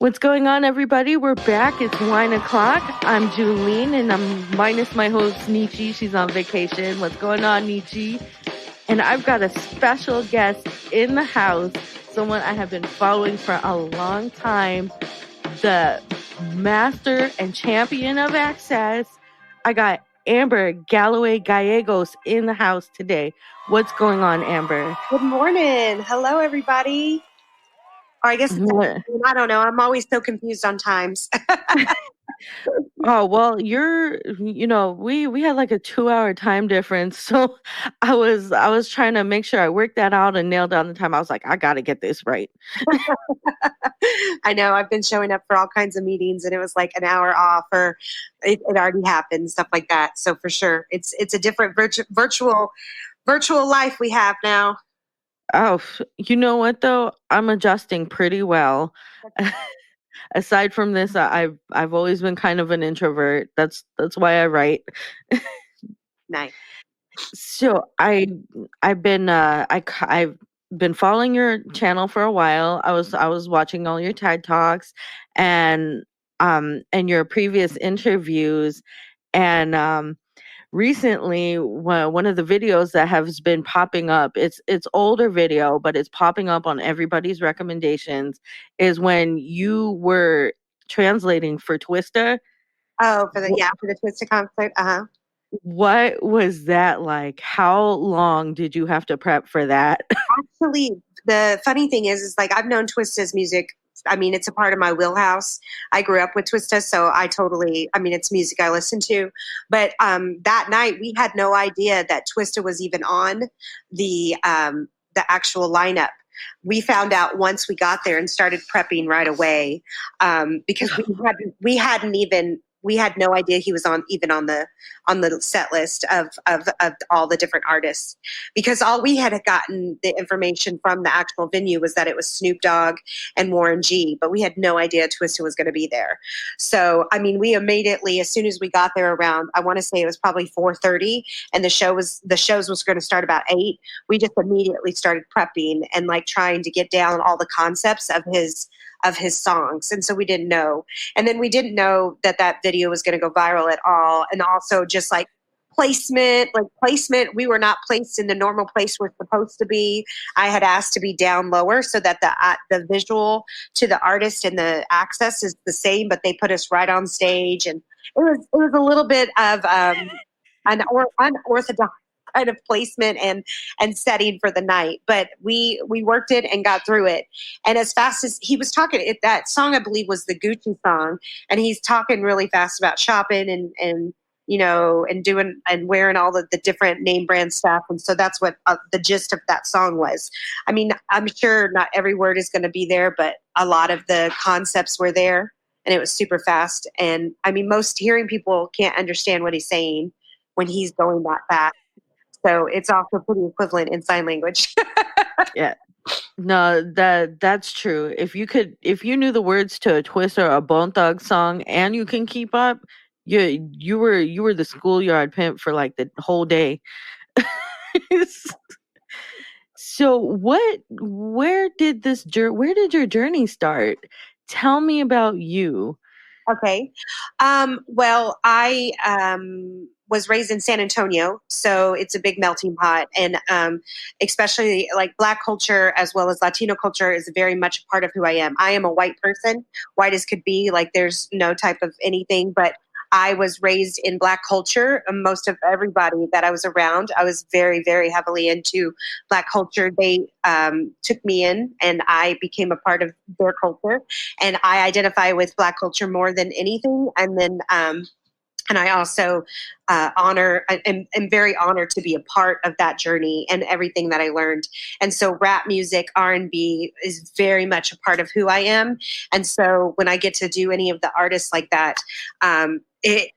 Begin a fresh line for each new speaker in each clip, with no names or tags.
What's going on, everybody? We're back. It's wine o'clock. I'm Juleen, and I'm minus my host, Nietzsche. She's on vacation. What's going on, Nietzsche? And I've got a special guest in the house, someone I have been following for a long time, the master and champion of access. I got Amber Galloway Gallegos in the house today. What's going on, Amber?
Good morning. Hello, everybody. Or I guess it's I don't know. I'm always so confused on times.
Oh, well, we had like a 2-hour time difference. So I was trying to make sure I worked that out and nailed down the time. I was like, I got to get this right.
I know I've been showing up for all kinds of meetings and it was like an hour off or it already happened, stuff like that. So for sure, it's a different virtual life we have now.
Oh, you know what though? I'm adjusting pretty well. Aside from this, I've always been kind of an introvert. That's why I write.
Nice.
So I've been following your channel for a while. I was watching all your TED Talks and your previous interviews, and recently one of the videos that has been popping up, it's older video, but it's popping up on everybody's recommendations, is when you were translating for Twista.
Oh, for the Twista concert.
What was that like? How long did you have to prep for that?
Actually, the funny thing is like I've known Twista's music. I mean, it's a part of my wheelhouse. I grew up with Twista, so it's music I listen to. But that night, we had no idea that Twista was even on the actual lineup. We found out once we got there and started prepping right away, because we had no idea he was on the set list of all the different artists, because all we had gotten the information from the actual venue was that it was Snoop Dogg and Warren G, but we had no idea Twista was going to be there. So I mean, we immediately, as soon as we got there around, I want to say it was probably 4:30, and the shows was going to start about 8. We just immediately started prepping and like trying to get down all the concepts of his songs. And so we didn't know. And then we didn't know that video was going to go viral at all. And also just like placement, we were not placed in the normal place we're supposed to be. I had asked to be down lower so that the visual to the artist and the access is the same, but they put us right on stage. And it was a little bit of an unorthodox kind of placement and setting for the night, but we worked it and got through it. And as fast as he was talking, that song I believe was the Gucci song, and he's talking really fast about shopping and doing and wearing all the different name brand stuff. And so that's what the gist of that song was. I mean, I'm sure not every word is going to be there, but a lot of the concepts were there, and it was super fast. And I mean, most hearing people can't understand what he's saying when he's going that fast. So it's also pretty equivalent in sign language.
Yeah. No, that's true. If you knew the words to a Twist or a Bone Thug song and you can keep up, you were the schoolyard pimp for like the whole day. So where did your journey start? Tell me about you.
Okay. Well, I was raised in San Antonio, so it's a big melting pot, and especially like Black culture as well as Latino culture is very much a part of who I am. I am a white person, white as could be, like there's no type of anything, but I was raised in Black culture. Most of everybody that I was around, I was very, very heavily into Black culture. They took me in and I became a part of their culture. And I identify with Black culture more than anything. And then, and I also am very honored to be a part of that journey and everything that I learned. And so rap music, R&B is very much a part of who I am. And so when I get to do any of the artists like that, it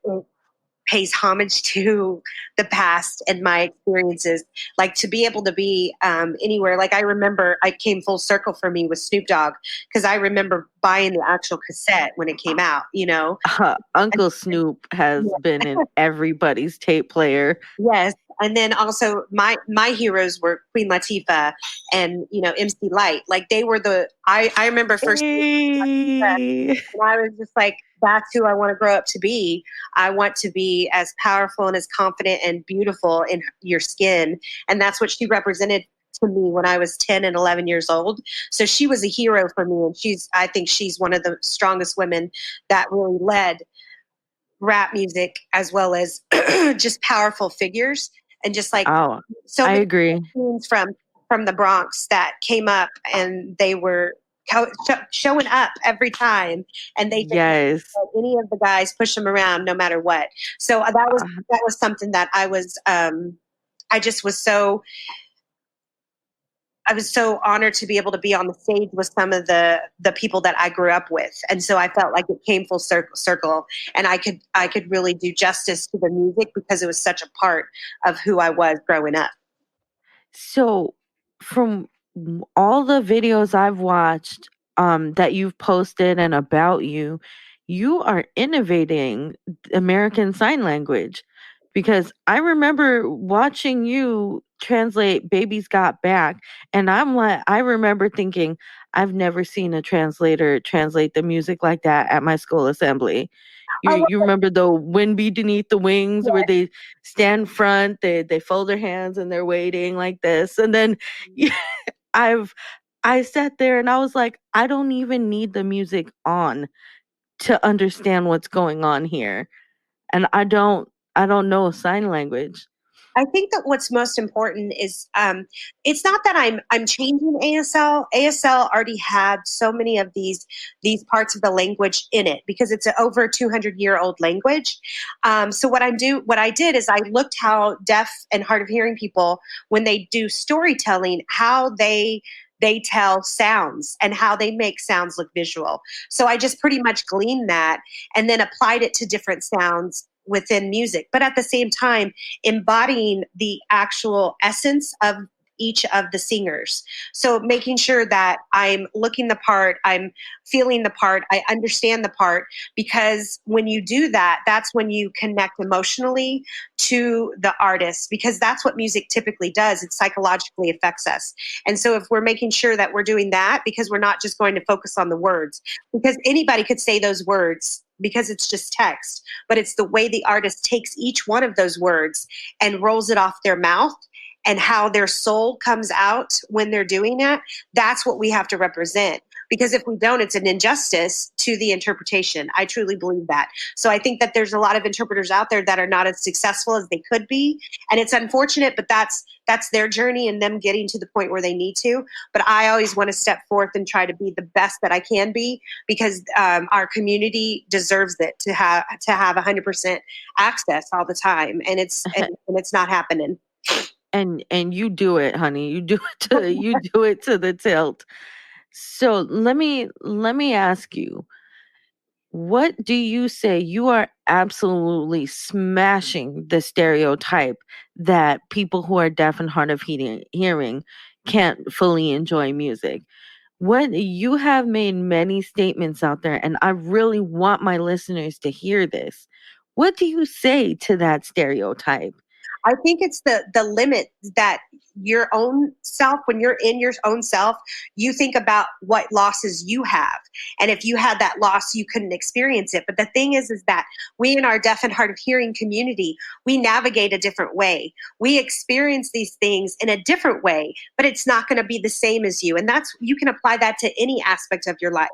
pays homage to the past and my experiences. Like to be able to be anywhere. Like I remember I came full circle for me with Snoop Dogg because I remember buying the actual cassette when it came out, you know.
Uncle Snoop has been in everybody's tape player.
Yes. and then also my heroes were Queen Latifah and MC Light. Like they were I remember first
Hey.
and I was just like, that's who I want to grow up to be. I want to be as powerful and as confident and beautiful in your skin. And that's what she represented to me when I was 10 and 11 years old. So she was a hero for me. And I think she's one of the strongest women that really led rap music as well as just powerful figures. And just like
Oh,
so
I
many
agree.
teens from the Bronx that came up and they were showing up every time, and they just
Yes.
let any of the guys push them around no matter what. So that was something that I just was so I was so honored to be able to be on the stage with some of the people that I grew up with, and so I felt like it came full circle, and I could really do justice to the music because it was such a part of who I was growing up.
So, from all the videos I've watched, that you've posted and about you, you are innovating American Sign Language. Because I remember watching you translate Baby's Got Back, and I remember thinking, I've never seen a translator translate the music like that at my school assembly.
Oh,
You remember the Wind Beneath the Wings where they stand front, they fold their hands and they're waiting like this. And then I've I sat there and I was like, I don't even need the music on to understand what's going on here. And I don't know sign language.
I think that what's most important is it's not that I'm changing ASL. ASL already had so many of these parts of the language in it because it's an over 200-year-old language. So what I did is I looked how deaf and hard of hearing people, when they do storytelling, how they tell sounds and how they make sounds look visual. So I just pretty much gleaned that and then applied it to different sounds within music, but at the same time embodying the actual essence of each of the singers. So making sure that I'm looking the part, I'm feeling the part, I understand the part, because when you do that, that's when you connect emotionally to the artist, because that's what music typically does. It psychologically affects us. And so if we're making sure that we're doing that, because we're not just going to focus on the words, because anybody could say those words because it's just text, but it's the way the artist takes each one of those words and rolls it off their mouth and how their soul comes out when they're doing that. That's what we have to represent. Because if we don't, it's an injustice to the interpretation. I truly believe that. So I think that there's a lot of interpreters out there that are not as successful as they could be. And it's unfortunate, but that's their journey and them getting to the point where they need to. But I always want to step forth and try to be the best that I can be, because our community deserves it to have 100% access all the time, and it's not happening.
And you do it, honey. You do it to the tilt. So let me ask you, what do you say you are absolutely smashing the stereotype that people who are deaf and hard of hearing can't fully enjoy music? What you have made many statements out there, and I really want my listeners to hear this. What do you say to that stereotype?
I think it's the limit that your own self, when you're in your own self, you think about what losses you have. And if you had that loss, you couldn't experience it. But the thing is that we in our deaf and hard of hearing community, we navigate a different way. We experience these things in a different way, but it's not going to be the same as you. And you can apply that to any aspect of your life.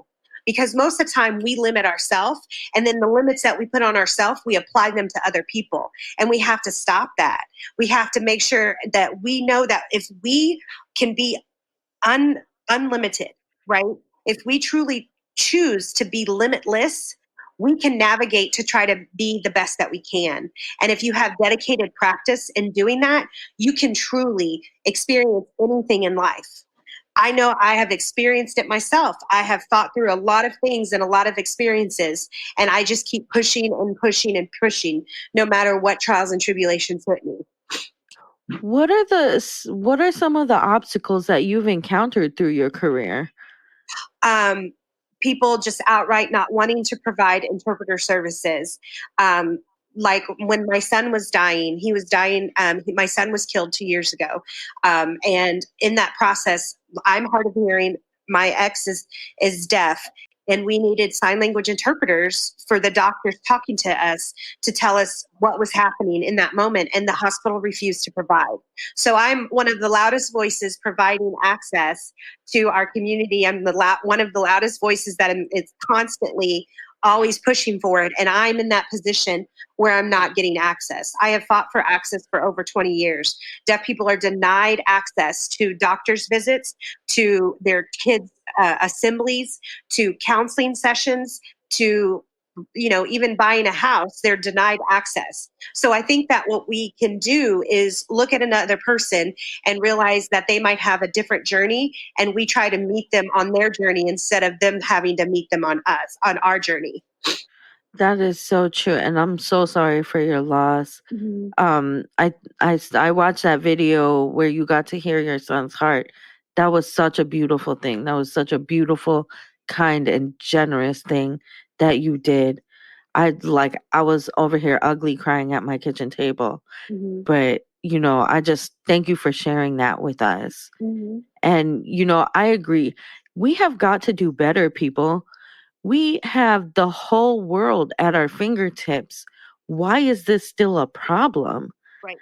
Because most of the time we limit ourselves, and then the limits that we put on ourselves, we apply them to other people. And we have to stop that. We have to make sure that we know that if we can be unlimited, right? If we truly choose to be limitless, we can navigate to try to be the best that we can. And if you have dedicated practice in doing that, you can truly experience anything in life. I know I have experienced it myself. I have fought through a lot of things and a lot of experiences, and I just keep pushing and pushing and pushing, no matter what trials and tribulations hit me.
What are some of the obstacles that you've encountered through your career?
People just outright not wanting to provide interpreter services. like when my son was dying, he was dying. My son was killed 2 years ago. And in that process, I'm hard of hearing. My ex is deaf. And we needed sign language interpreters for the doctors talking to us to tell us what was happening in that moment. And the hospital refused to provide. So I'm one of the loudest voices providing access to our community. I'm one of the loudest voices that is constantly always pushing for it. And I'm in that position where I'm not getting access. I have fought for access for over 20 years. Deaf people are denied access to doctor's visits, to their kids' assemblies, to counseling sessions, to even buying a house. They're denied access. So I think that what we can do is look at another person and realize that they might have a different journey, and we try to meet them on their journey instead of them having to meet them on our journey.
That is so true, and I'm so sorry for your loss.
Mm-hmm.
I watched that video where you got to hear your son's heart. That was such a beautiful thing. That was such a beautiful, kind, and generous thing that you did. I was over here ugly crying at my kitchen table.
Mm-hmm.
But, I just thank you for sharing that with us.
Mm-hmm.
And, I agree. We have got to do better, people. We have the whole world at our fingertips. Why is this still a problem?
Right.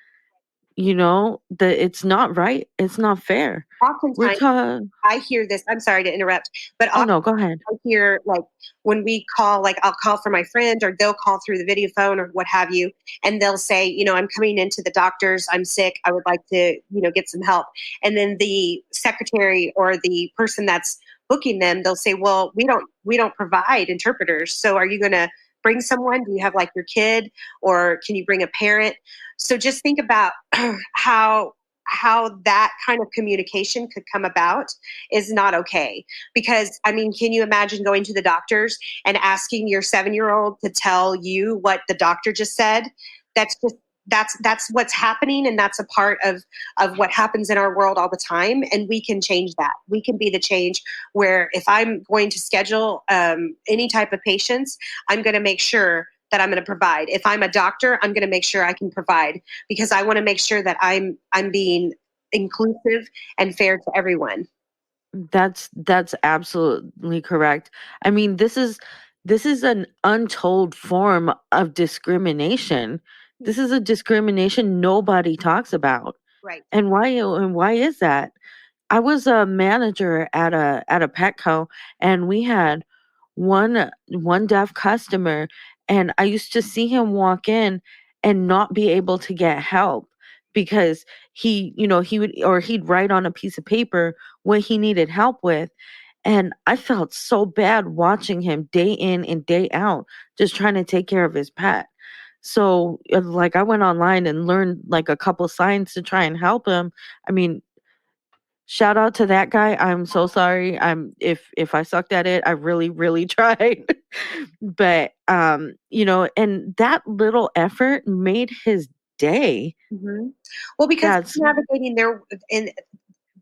It's not right. It's not fair. We're
Oftentimes, I hear this. I'm sorry to interrupt, but
Oh no, go ahead.
I hear, like, when we call, like, I'll call for my friend, or they'll call through the video phone or what have you, and they'll say, I'm coming into the doctor's. I'm sick. I would like to, get some help. And then the secretary or the person that's booking them, they'll say, well, we don't provide interpreters. So are you going to bring someone? Do you have, like, your kid, or can you bring a parent? So just think about how that kind of communication could come about is not okay. Because, can you imagine going to the doctors and asking your 7-year-old to tell you what the doctor just said? That's what's happening, and that's a part of what happens in our world all the time. And we can change that. We can be the change where, if I'm going to schedule any type of patients, I'm going to make sure that I'm going to provide. If I'm a doctor, I'm going to make sure I can provide, because I want to make sure that I'm being inclusive and fair to everyone.
That's absolutely correct. This is an untold form of discrimination. This is a discrimination nobody talks about.
Right.
And why is that? I was a manager at a Petco, and we had one deaf customer, and I used to see him walk in and not be able to get help because he'd write on a piece of paper what he needed help with. And I felt so bad watching him day in and day out just trying to take care of his pet. So, like, I went online and learned, like, a couple signs to try and help him. I mean, shout out to that guy. I'm so sorry. If I sucked at it, I really, really tried. But and that little effort made his day.
Mm-hmm. Well, because
That's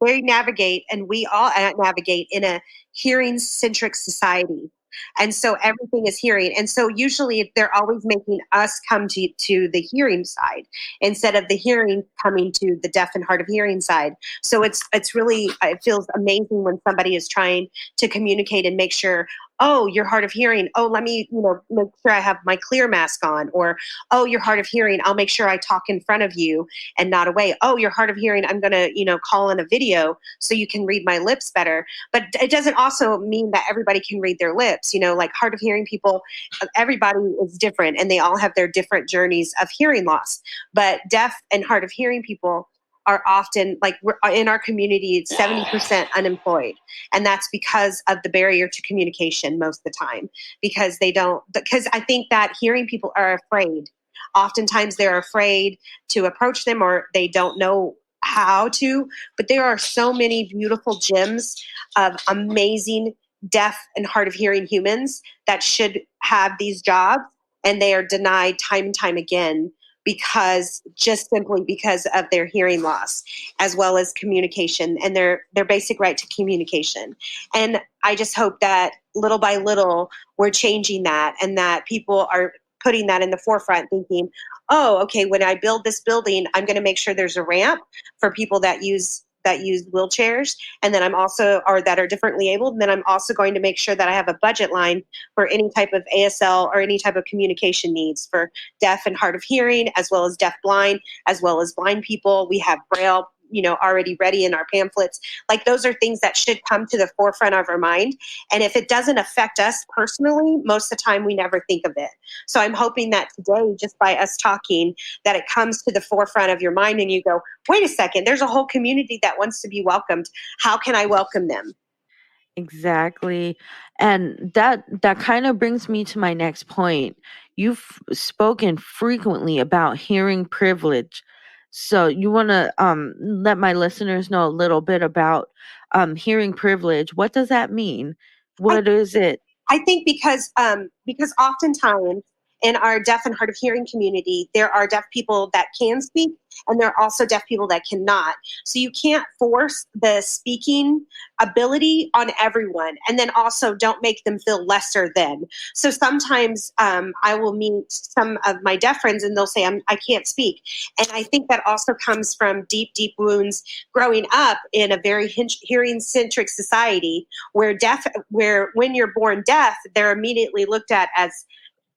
they navigate, and we all navigate in a hearing centric society. And so everything is hearing. And so usually they're always making us come to the hearing side instead of the hearing coming to the deaf and hard of hearing side. So it's really, it feels amazing when somebody is trying to communicate and make sure, oh, you're hard of hearing. Oh, let me, make sure I have my clear mask on. Or, oh, you're hard of hearing. I'll make sure I talk in front of you and not away. Oh, you're hard of hearing. I'm going to, call in a video so you can read my lips better. But it doesn't also mean that everybody can read their lips. Like, hard of hearing people, everybody is different, and they all have their different journeys of hearing loss. But deaf and hard of hearing people are often, like, we're in our community, it's 70% unemployed. And that's because of the barrier to communication most of the time, because I think that hearing people are afraid. Oftentimes they're afraid to approach them, or they don't know how to. But there are so many beautiful gems of amazing deaf and hard of hearing humans that should have these jobs, and they are denied time and time again simply because of their hearing loss, as well as communication and their basic right to communication. And I just hope that little by little we're changing that, and that people are putting that in the forefront, thinking, oh, okay, when I build this building, I'm going to make sure there's a ramp for people that use wheelchairs, and then I'm also, or that are differently abled, and then I'm also going to make sure that I have a budget line for any type of ASL or any type of communication needs for deaf and hard of hearing, as well as deaf blind, as well as blind people. We have Braille, already ready in our pamphlets. Like, those are things that should come to the forefront of our mind. And if it doesn't affect us personally, most of the time we never think of it. So I'm hoping that today, just by us talking, that it comes to the forefront of your mind and you go, wait a second, there's a whole community that wants to be welcomed. How can I welcome them?
Exactly. And that kind of brings me to my next point. You've spoken frequently about hearing privilege. So you want to let my listeners know a little bit about hearing privilege. What does that mean?
I
What is it?
I think because oftentimes in our deaf and hard of hearing community, there are deaf people that can speak, and there are also deaf people that cannot. So you can't force the speaking ability on everyone, and then also don't make them feel lesser than. So sometimes I will meet some of my deaf friends, and they'll say, I can't speak. And I think that also comes from deep, deep wounds growing up in a very hearing-centric society where when you're born deaf, they're immediately looked at as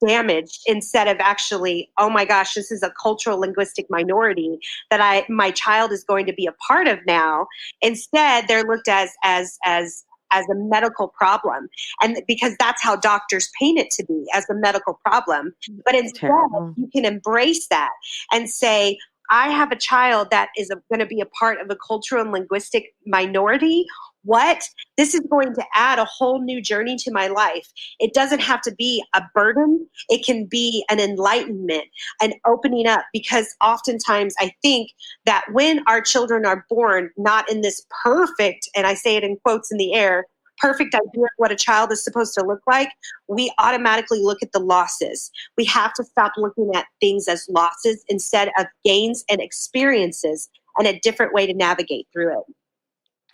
damage instead of actually, oh my gosh, this is a cultural linguistic minority that my child is going to be a part of now. Instead, they're looked as a medical problem, and because that's how doctors paint it to be, as a medical problem. But instead,
Terrible.
you can embrace that and say, I have a child that is going to be a part of a cultural and linguistic minority. What? This is going to add a whole new journey to my life. It doesn't have to be a burden. It can be an enlightenment, an opening up, because oftentimes I think that when our children are born not in this perfect, and I say it in quotes in the air, perfect idea of what a child is supposed to look like, we automatically look at the losses. We have to stop looking at things as losses instead of gains and experiences, and a different way to navigate through it.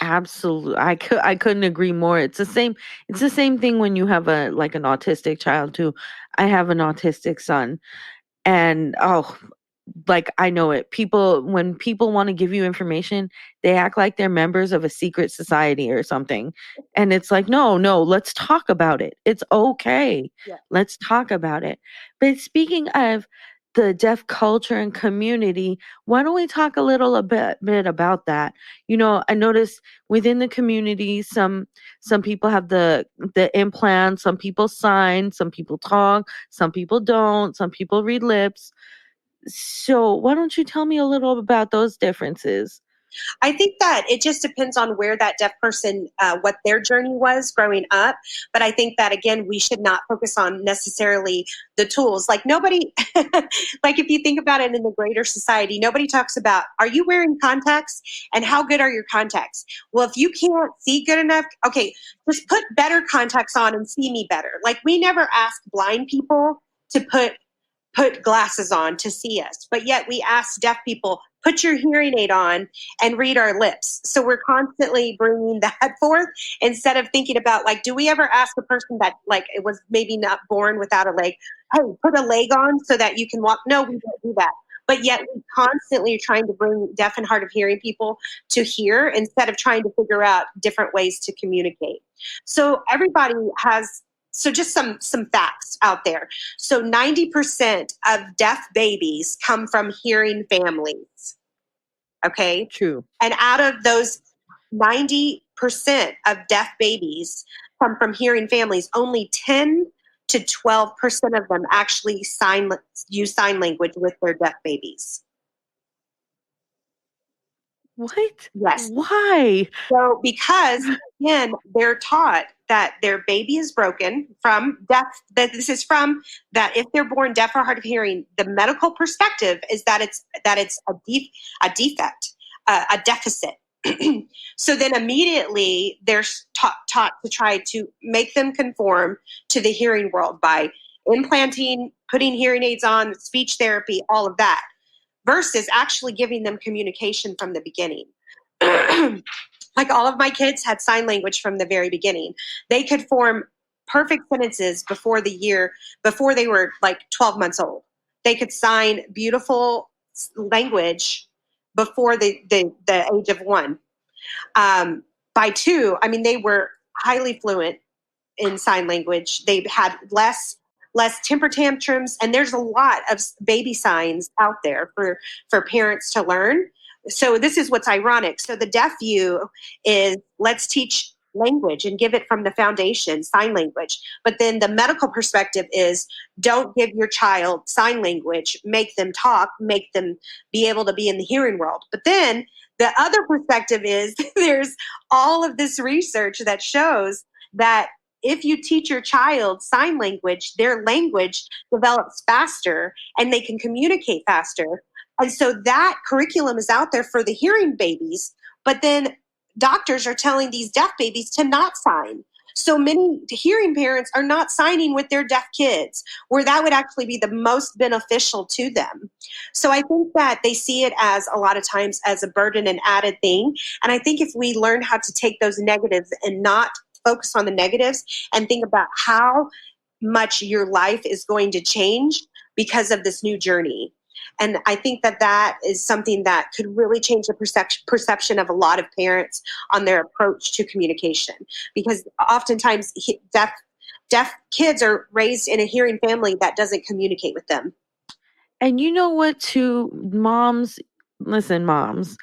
Absolutely. I couldn't agree more. It's the same thing when you have an autistic child too. I have an autistic son, and like, I know it. When people want to give you information, they act like they're members of a secret society or something. And it's like, no, let's talk about it. It's okay.
Yeah.
Let's talk about it. But speaking of the deaf culture and community, why don't we talk a bit about that? I noticed within the community, some people have the implant, some people sign, some people talk, some people don't, some people read lips. So why don't you tell me a little about those differences?
I think that it just depends on where that deaf person, what their journey was growing up. But I think that, again, we should not focus on necessarily the tools. Like, nobody, like, if you think about it in the greater society, nobody talks about, are you wearing contacts and how good are your contacts? Well, if you can't see good enough, okay, just put better contacts on and see me better. Like, we never ask blind people to put glasses on to see us, but yet we ask deaf people, put your hearing aid on and read our lips. So we're constantly bringing that forth instead of thinking about, like, do we ever ask a person that, like, it was maybe not born without a leg, hey, put a leg on so that you can walk? No, we don't do that. But yet we constantly are trying to bring deaf and hard of hearing people to hear instead of trying to figure out different ways to communicate. So everybody has, so just some facts out there. So 90% of deaf babies come from hearing families. Okay.
True.
And out of those 90% of deaf babies come from hearing families, only 10 to 12% of them actually use sign language with their deaf babies.
What?
Yes.
Why?
So because, again, they're taught that their baby is broken from deaf, that this is from, that if they're born deaf or hard of hearing, the medical perspective is that it's a defect, a deficit. So then immediately they're taught to try to make them conform to the hearing world by implanting, putting hearing aids on, speech therapy, all of that, versus actually giving them communication from the beginning. Like, all of my kids had sign language from the very beginning. They could form perfect sentences before they were like 12 months old. They could sign beautiful language before the age of 1. By 2, I mean, they were highly fluent in sign language. They had less temper tantrums, and there's a lot of baby signs out there for parents to learn. So this is what's ironic. So the deaf view is, let's teach language and give it from the foundation, sign language. But then the medical perspective is, don't give your child sign language, make them talk, make them be able to be in the hearing world. But then the other perspective is there's all of this research that shows that if you teach your child sign language, their language develops faster and they can communicate faster. And so that curriculum is out there for the hearing babies, but then doctors are telling these deaf babies to not sign. So many hearing parents are not signing with their deaf kids, where that would actually be the most beneficial to them. So I think that they see it as, a lot of times, as a burden and added thing. And I think if we learn how to take those negatives and not focus on the negatives and think about how much your life is going to change because of this new journey. And I think that is something that could really change the perception of a lot of parents on their approach to communication. Because oftentimes deaf kids are raised in a hearing family that doesn't communicate with them.
And you know what, too, moms, listen, moms,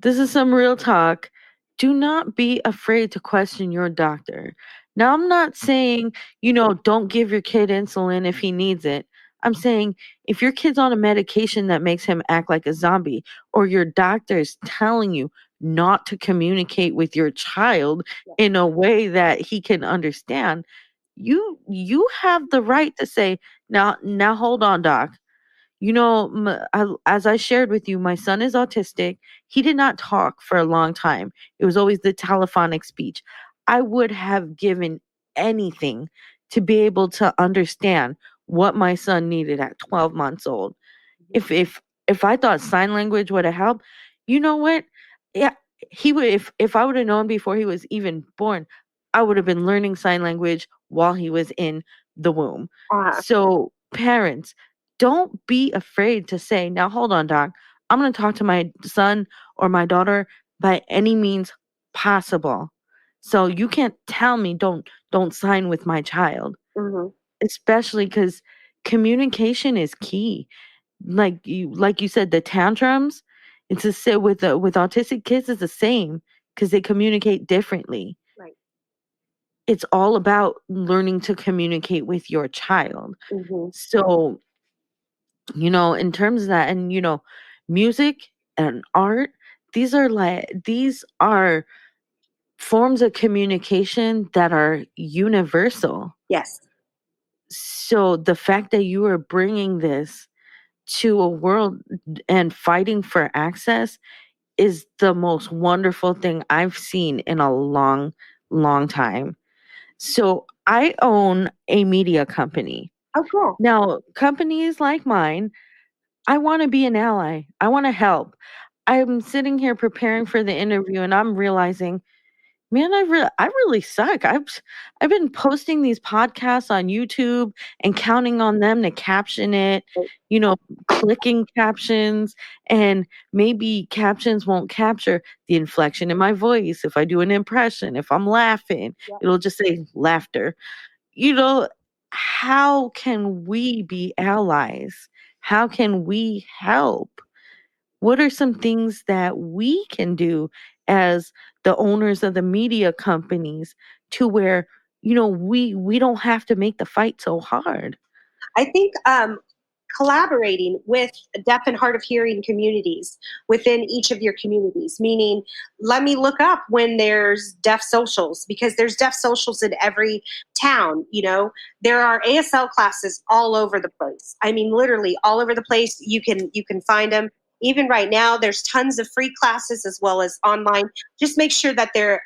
this is some real talk. Do not be afraid to question your doctor. Now, I'm not saying, don't give your kid insulin if he needs it. I'm saying if your kid's on a medication that makes him act like a zombie, or your doctor is telling you not to communicate with your child in a way that he can understand, you have the right to say, now hold on, doc. As I shared with you, my son is autistic. He did not talk for a long time. It was always the telephonic speech. I would have given anything to be able to understand what my son needed at 12 months old. If I thought sign language would have helped, you know what? Yeah, he would. If I would have known before he was even born, I would have been learning sign language while he was in the womb. So parents, don't be afraid to say, now hold on, doc, I'm going to talk to my son or my daughter by any means possible. So you can't tell me don't sign with my child.
Mm-hmm.
Especially because communication is key. Like you said, the tantrums, it's a sit with autistic kids is the same, because they communicate differently.
Right.
It's all about learning to communicate with your child.
Mm-hmm.
So, in terms of that, and music and art, these are forms of communication that are universal.
Yes.
So the fact that you are bringing this to a world and fighting for access is the most wonderful thing I've seen in a long, long time. So I own a media company.
Oh, cool.
Now, companies like mine, I want to be an ally. I want to help. I'm sitting here preparing for the interview, and I'm realizing, man, I really suck. I've been posting these podcasts on YouTube and counting on them to caption it, clicking captions, and maybe captions won't capture the inflection in my voice. If I do an impression, if I'm laughing, it'll just say laughter. How can we be allies? How can we help? What are some things that we can do as the owners of the media companies to where, we don't have to make the fight so hard?
I think collaborating with deaf and hard of hearing communities within each of your communities, meaning let me look up when there's deaf socials, because there's deaf socials in every town. There are ASL classes all over the place. I mean, literally all over the place. You can find them. Even right now, there's tons of free classes as well as online. Just make sure that they're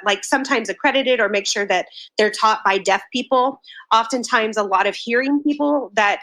like sometimes accredited, or make sure that they're taught by deaf people. Oftentimes, a lot of hearing people that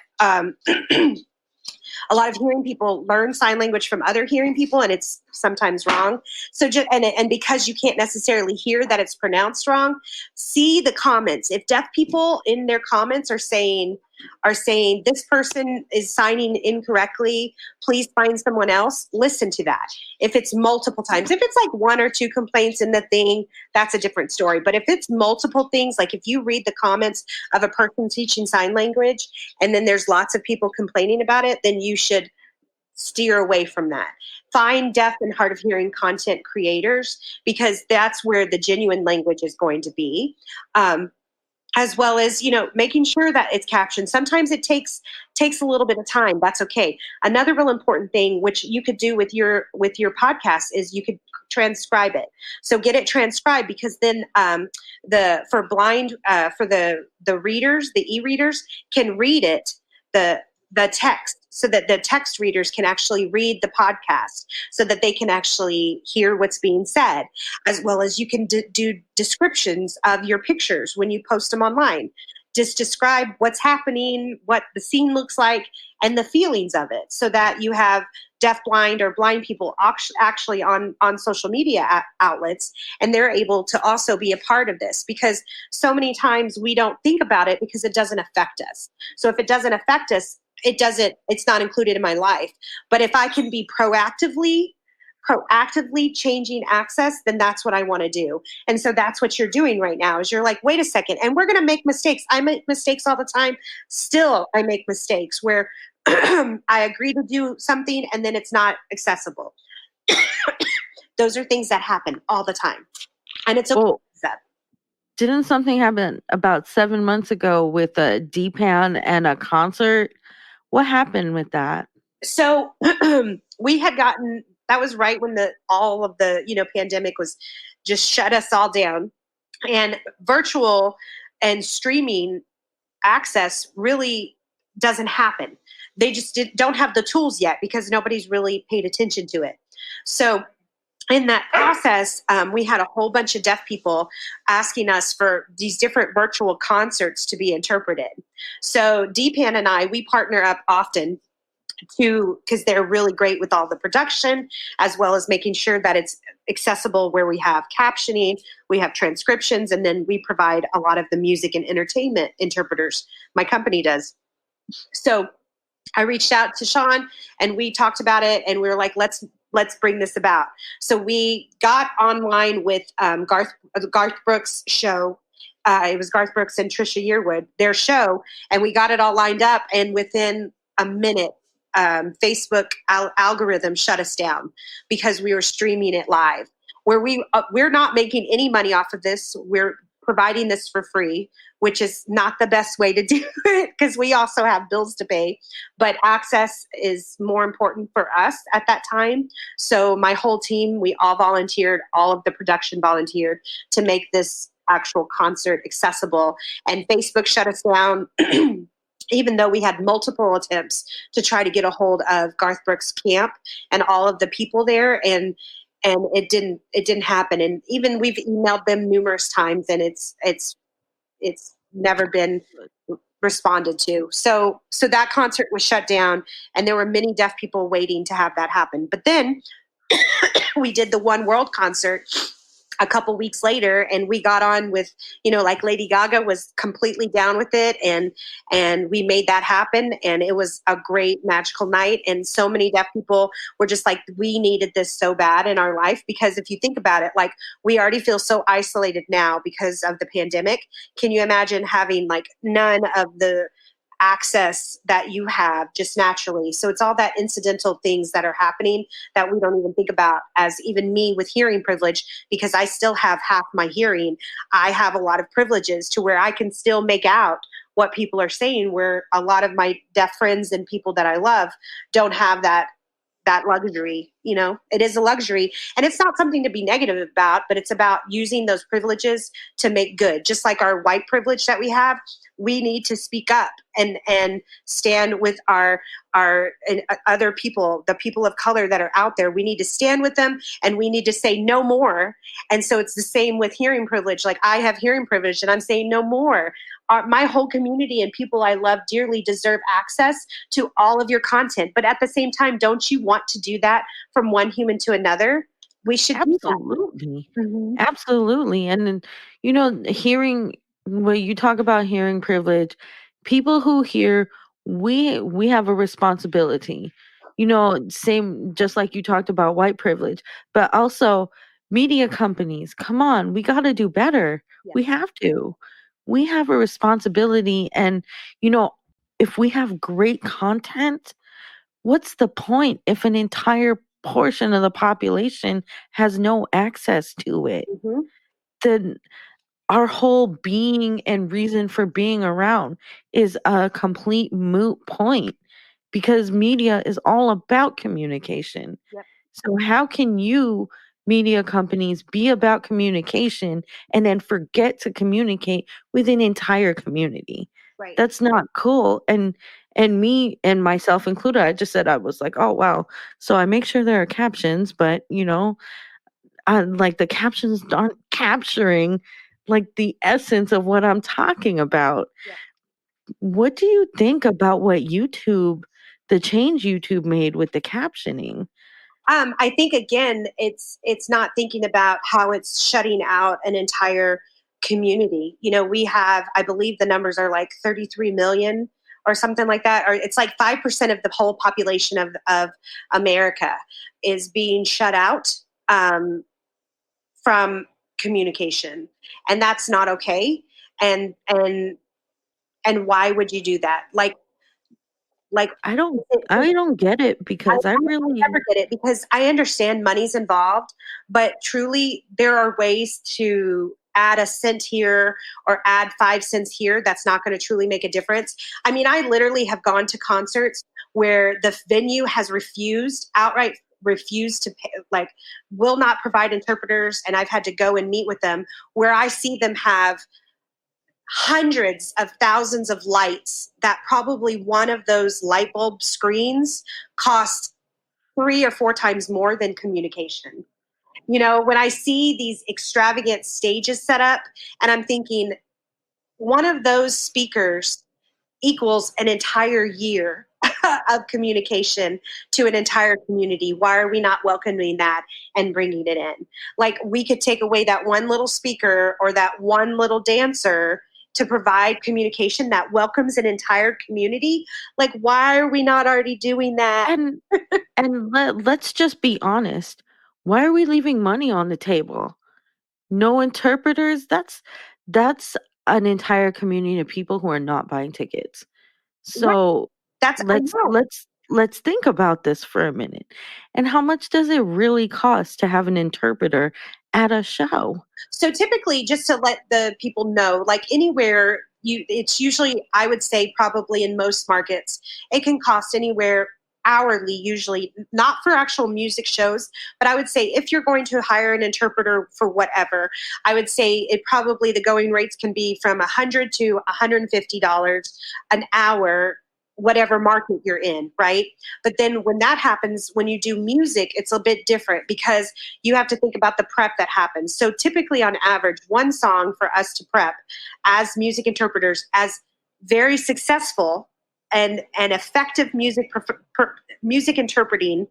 A lot of hearing people learn sign language from other hearing people, and it's sometimes wrong. So just, and because you can't necessarily hear that it's pronounced wrong, see the comments. If deaf people in their comments are saying this person is signing incorrectly, please find someone else, listen to that. If it's multiple times, if it's like one or two complaints in the thing, that's a different story. But if it's multiple things, like if you read the comments of a person teaching sign language and then there's lots of people complaining about it, then you should steer away from that. Find deaf and hard of hearing content creators, because that's where the genuine language is going to be. As well as, making sure that it's captioned. Sometimes it takes a little bit of time. That's okay. Another real important thing, which you could do with your podcast, is you could transcribe it. So get it transcribed, because then for the readers, the e-readers can read it, the text, so that the text readers can actually read the podcast, so that they can actually hear what's being said, as well as you can do descriptions of your pictures when you post them online. Just describe what's happening, what the scene looks like, and the feelings of it, so that you have deaf, blind, or blind people actually on social media outlets, and they're able to also be a part of this, because so many times we don't think about it because it doesn't affect us. So if it doesn't affect us, it's not included in my life. But if I can be proactively changing access, then that's what I want to do. And so that's what you're doing right now, is you're like, wait a second, and we're going to make mistakes. I make mistakes all the time. Still, I make mistakes where I agree to do something and then it's not accessible. Those are things that happen all the time. And it's okay.
Well, didn't something happen about 7 months ago with a DPAN and a concert? What happened with that?
So we had gotten, that was right when all of the pandemic was just shut us all down, and virtual and streaming access really doesn't happen. They just don't have the tools yet, because nobody's really paid attention to it. So in that process, we had a whole bunch of deaf people asking us for these different virtual concerts to be interpreted. So DPAN and we partner up often because they're really great with all the production, as well as making sure that it's accessible, where we have captioning, we have transcriptions, and then we provide a lot of the music and entertainment interpreters. My company does. So I reached out to Sean and we talked about it, and we were like, let's bring this about. So we got online with Garth Brooks' show. It was Garth Brooks and Trisha Yearwood, their show, and we got it all lined up. And within a minute, Facebook algorithm shut us down because we were streaming it live. Where we're not making any money off of this. We're providing this for free, which is not the best way to do it, because we also have bills to pay. But access is more important for us at that time. So my whole team, we all volunteered, all of the production volunteered to make this actual concert accessible. And Facebook shut us down, even though we had multiple attempts to try to get a hold of Garth Brooks' camp and all of the people there. And it didn't happen. And even we've emailed them numerous times, and it's never been responded to. So that concert was shut down, and there were many deaf people waiting to have that happen. But then we did the One World concert a couple weeks later, and we got on with, like Lady Gaga was completely down with it, and we made that happen, and it was a great magical night. And so many deaf people were just like, we needed this so bad in our life, because if you think about it, like, we already feel so isolated now because of the pandemic. Can you imagine having like none of the access that you have just naturally? So it's all that incidental things that are happening that we don't even think about. As even me with hearing privilege, because I still have half my hearing, I have a lot of privileges to where I can still make out what people are saying, where a lot of my deaf friends and people that I love don't have that luxury it is a luxury, and it's not something to be negative about, but it's about using those privileges to make good. Just like our white privilege that we have, we need to speak up and stand with our other people, the people of color that are out there. We need to stand with them, and we need to say no more. And so it's the same with hearing privilege. Like, I have hearing privilege, and I'm saying no more. My whole community and people I love dearly deserve access to all of your content. But at the same time, don't you want to do that from one human to another? We should do that.
Absolutely.
Mhm.
Absolutely. And then, hearing when you talk about hearing privilege, people who hear, we have a responsibility. Same just like you talked about white privilege, but also media companies. Come on, we got to do better.
Yeah.
We have to. We have a responsibility, and if we have great content, what's the point if an entire portion of the population has no access to it?
Mhm.
Then our whole being and reason for being around is a complete moot point, because media is all about communication.
Yep.
So how can you media companies be about communication and then forget to communicate with an entire community?
Right.
That's not cool. And me and myself included, I just said, I was like, oh wow. So I make sure there are captions, but like the captions aren't capturing like the essence of what I'm talking about.
Yeah.
What do you think about the change YouTube made with the captioning?
I think again, it's not thinking about how it's shutting out an entire community. We have, I believe the numbers are like 33 million or something like that, or it's like 5% of the whole population of America is being shut out from communication, and that's not okay. And why would you do that? Like
I don't
it,
I don't get it, because I
I
really
never get it, because I understand money's involved, but truly there are ways to add a cent here or add 5 cents here that's not going to truly make a difference. I mean, I literally have gone to concerts where the venue has outright refused to pay, like, will not provide interpreters, and I've had to go and meet with them, where I see them have hundreds of thousands of lights that probably one of those light bulb screens cost 3 or 4 times more than communication. When I see these extravagant stages set up, and I'm thinking, one of those speakers equals an entire year of communication to an entire community. Why are we not welcoming that and bringing it in? Like, we could take away that one little speaker or that one little dancer to provide communication that welcomes an entire community. Like, why are we not already doing that?
and let's just be honest. Why are we leaving money on the table? No interpreters? That's an entire community of people who are not buying tickets.
Right.
So
I
let's
know.
let's let's think about this for a minute. And how much does it really cost to have an interpreter at a show?
So typically, just to let the people know, like anywhere it's usually, I would say probably in most markets, it can cost anywhere hourly, usually not for actual music shows, but I would say if you're going to hire an interpreter for whatever, I would say it probably, the going rates can be from $100 to $150 an hour, whatever market you're in, right? But then when that happens, when you do music, it's a bit different, because you have to think about the prep that happens. So typically, on average, one song for us to prep as music interpreters, as very successful and effective music interpreting,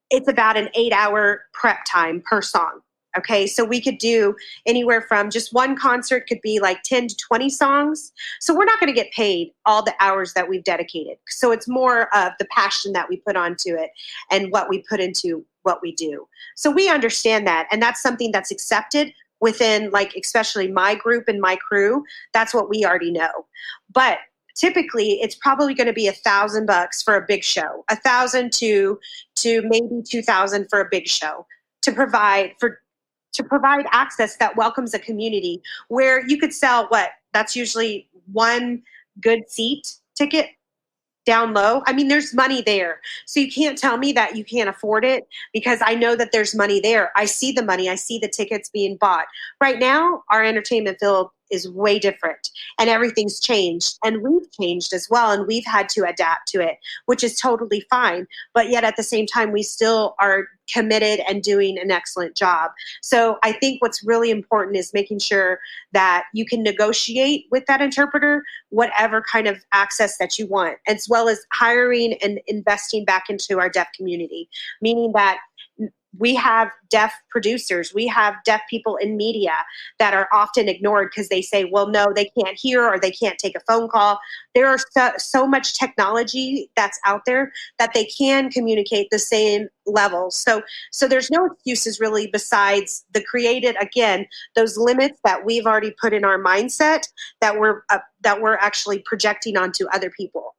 it's about an 8-hour prep time per song. Okay, so we could do anywhere from, just one concert could be like 10 to 20 songs. So we're not going to get paid all the hours that we've dedicated. So it's more of the passion that we put onto it and what we put into what we do. So we understand that. And that's something that's accepted within, like, especially my group and my crew. That's what we already know. But typically it's probably going to be $1,000 for a big show, 1,000 to maybe 2,000 for a big show, to provide access that welcomes a community, where you could sell, that's usually one good seat ticket. down low. I mean, there's money there. So you can't tell me that you can't afford it, because I know that there's money there. I see the money. I see the tickets being bought. Right now, our entertainment field is way different, and everything's changed, and we've changed as well, and we've had to adapt to it, which is totally fine. But yet at the same time, we still are committed and doing an excellent job. So I think what's really important is making sure that you can negotiate with that interpreter whatever kind of access that you want, as well as hiring and investing back into our deaf community, meaning that we have deaf producers, we have deaf people in media that are often ignored because they say, well, no, they can't hear or they can't take a phone call. There are so much technology that's out there that they can communicate the same levels. So there's no excuses really, besides the created, again, those limits that we've already put in our mindset that we're actually projecting onto other people.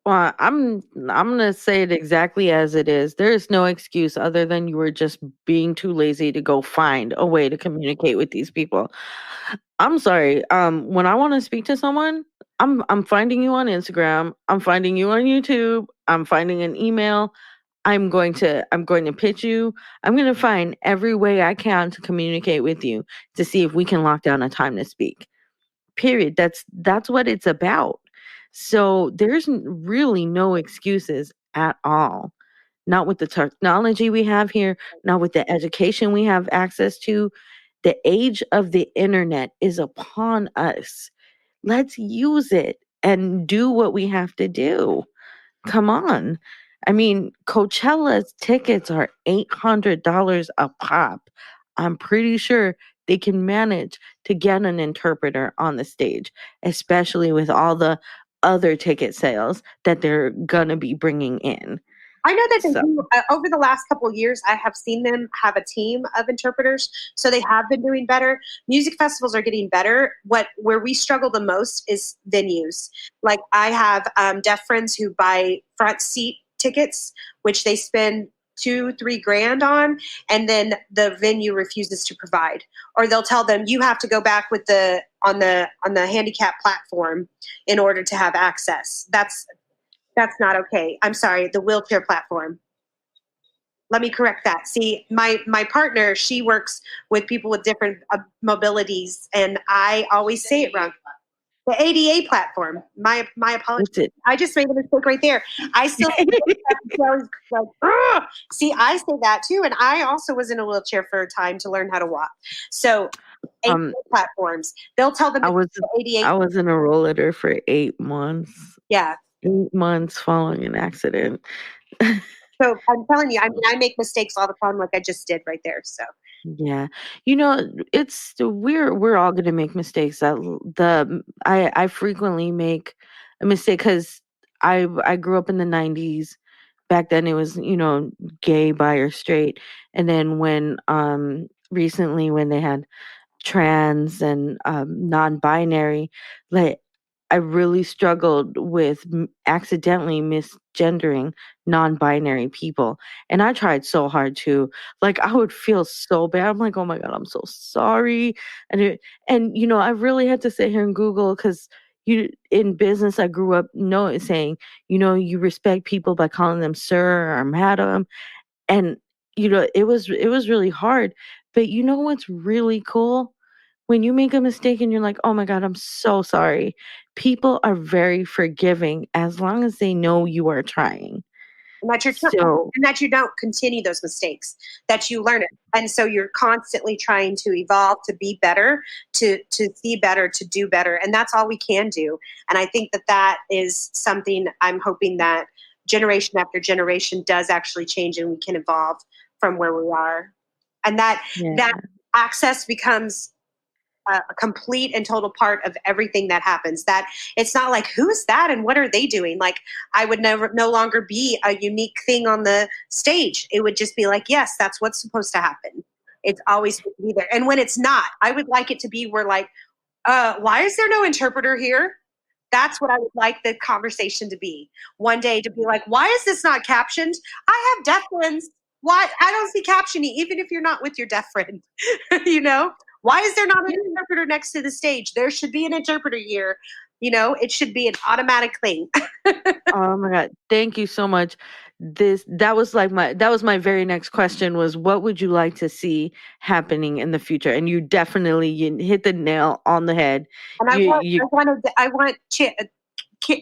Well, I'm gonna say it exactly as it is. There is no excuse other than you were just being too lazy to go find a way to communicate with these people. I'm sorry. When I want to speak to someone, I'm finding you on Instagram. I'm finding you on YouTube. I'm finding an email. I'm going to pitch you. I'm going to find every way I can to communicate with you to see if we can lock down a time to speak. Period. That's what it's about. So there's really no excuses at all. Not with the technology we have here, not with the education we have access to. The age of the internet is upon us. Let's use it and do what we have to do. Come on. I mean, Coachella's tickets are $800 a pop. I'm pretty sure they can manage to get an interpreter on the stage, especially with all the other ticket sales that they're gonna be bringing in.
I know that they
So
do. Over the last couple of years, I have seen them have a team of interpreters, so they have been doing better. Music festivals are getting better. Where we struggle the most is venues. Like I have deaf friends who buy front seat tickets, which they spend 2-3 grand on, and then the venue refuses to provide, or they'll tell them you have to go back with the on the handicap platform in order to have access. That's not okay. I'm sorry, the wheelchair platform. Let me correct that. See, my partner, she works with people with different mobilities, and I always say it wrong. The ADA platform. My apologies.
that's it.
I just made a mistake right there. I still like, "Ugh!" See, I say that too, and I also was in a wheelchair for a time to learn how to walk. So ADA
um,
platforms, they'll tell them
I was
the ADA.
I was in a rollator for 8 months.
Yeah.
8 months following an accident.
So I'm telling you, I mean, I make mistakes all the time, like I just did right there. So.
Yeah. We're all gonna make mistakes. I frequently make a mistake because I grew up in the 90s. Back then it was, gay, bi, or straight. And then when recently when they had trans and non-binary, like I really struggled with accidentally misgendering non-binary people, and I tried so hard to. Like I would feel so bad. I'm like, oh my god, I'm so sorry, and I really had to sit here and Google because you in business I grew up saying you respect people by calling them sir or madam, and it was really hard. But you know what's really cool? When you make a mistake and you're like, "Oh my god, I'm so sorry." People are very forgiving as long as they know you are trying.
And
So,
that you don't continue those mistakes, that you learn it, and so you're constantly trying to evolve, to be better, to see better, to do better, and that's all we can do. And I think that is something I'm hoping that generation after generation does actually change, and we can evolve from where we are, and that
yeah.
access becomes a complete and total part of everything that happens. That it's not like, who's that and what are they doing? Like I would no longer be a unique thing on the stage. It would just be like, yes, that's what's supposed to happen. It's always supposed to be there. And when it's not, I would like it to be where like, why is there no interpreter here? That's what I would like the conversation to be. One day to be like, why is this not captioned? I have deaf friends. Why I don't see captioning, even if you're not with your deaf friend. you know? Why is there not an interpreter next to the stage? There should be an interpreter here. It should be an automatic thing.
Oh my God. Thank you so much. That was my very next question was what would you like to see happening in the future? And you hit the nail on the head.
And
You
I want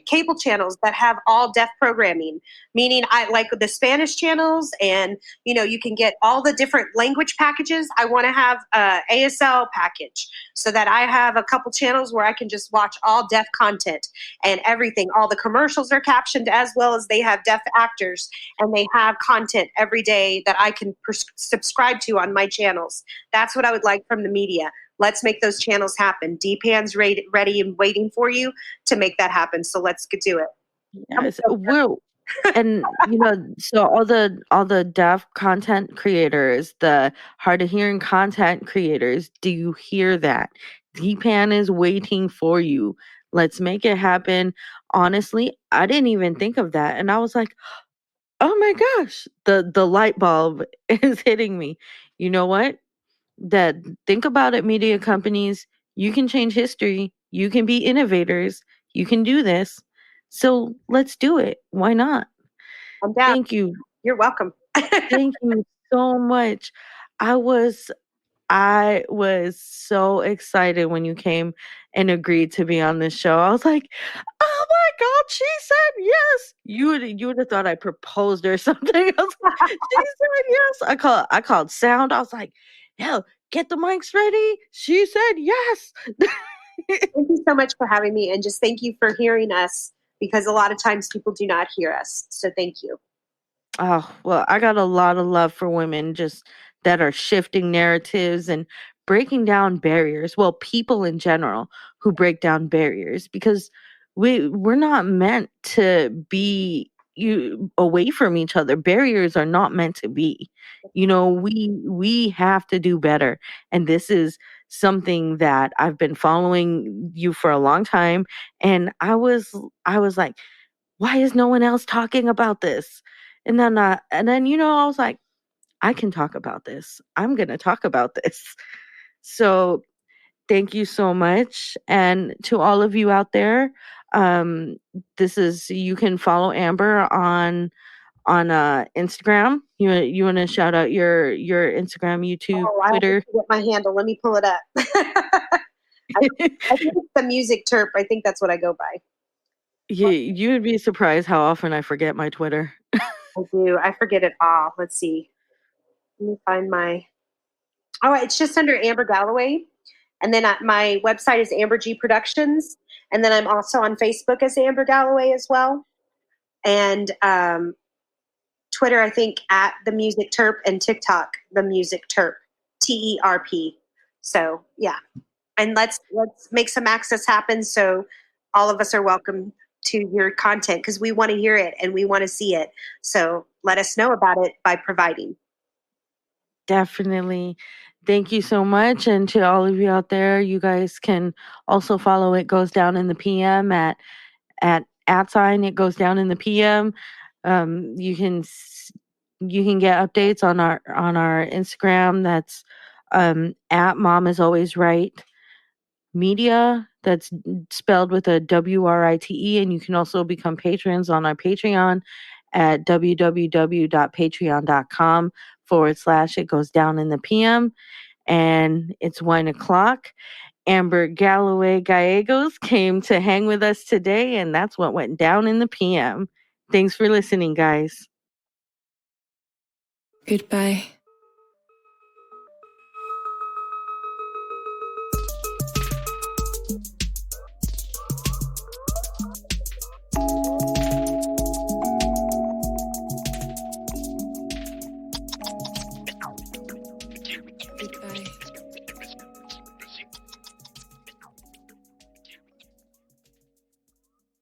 cable channels that have all deaf programming, meaning I like the Spanish channels, and you can get all the different language packages. I want to have a ASL package so that I have a couple channels where I can just watch all deaf content and everything. All the commercials are captioned, as well as they have deaf actors, and they have content every day that I can subscribe to on my channels. That's what I would like from the media. Let's make those channels happen. DPan's ready and waiting for you to make that happen. So let's do it.
Yes, and so all the deaf content creators, the hard of hearing content creators, do you hear that? DPan is waiting for you. Let's make it happen. Honestly, I didn't even think of that, and I was like, oh my gosh, the light bulb is hitting me. You know what? That Think about it, media companies. You can change history. You can be innovators. You can do this. So let's do it. Why not?
I'm down.
Thank you.
You're welcome.
Thank you so much. I was I was so excited when you came and agreed to be on this show. I was like, "Oh my God, she said yes." You would have thought I proposed or something. I was like, she said yes. I called sound. I was like, "Hell, get the mics ready." She said yes.
Thank you so much for having me, and just thank you for hearing us, because a lot of times people do not hear us. So thank you.
Oh, well, I got a lot of love for women just that are shifting narratives and breaking down barriers. Well, people in general who break down barriers because we're not meant to be away from each other. Barriers are not meant to be. We have to do better. And this is something that I've been following you for a long time, and I was like, why is no one else talking about this? And then I was like, I can talk about this. I'm going to talk about this. So thank you so much. And to all of you out there, um, you can follow Amber on Instagram. You want to shout out your Instagram, YouTube,
Oh, I have
Twitter?
to get my handle. Let me pull it up. I think it's the Music Terp. I think that's what I go by.
You would be surprised how often I forget my Twitter.
I do. I forget it all. Let's see. Let me find my. Oh, it's just under Amber Galloway. And then my website is Amber G Productions. And then I'm also on Facebook as Amber Galloway as well. And Twitter, I think, at The Music Terp, and TikTok, The Music Terp, TERP. So, yeah. And let's make some access happen so all of us are welcome to your content, because we want to hear it and we want to see it. So let us know about it by providing.
Definitely. Thank you so much. And to all of you out there, you guys can also follow It Goes Down in the PM at sign It Goes Down in the PM. You can get updates on our Instagram. That's at Mom Is Always Right Media. That's spelled with a WRITE. And you can also become patrons on our Patreon at www.patreon.com/It Goes Down in the PM. And it's 1:00. Amber Galloway Gallegos came to hang with us today, and that's what went down in the PM. Thanks for listening, guys.
Goodbye.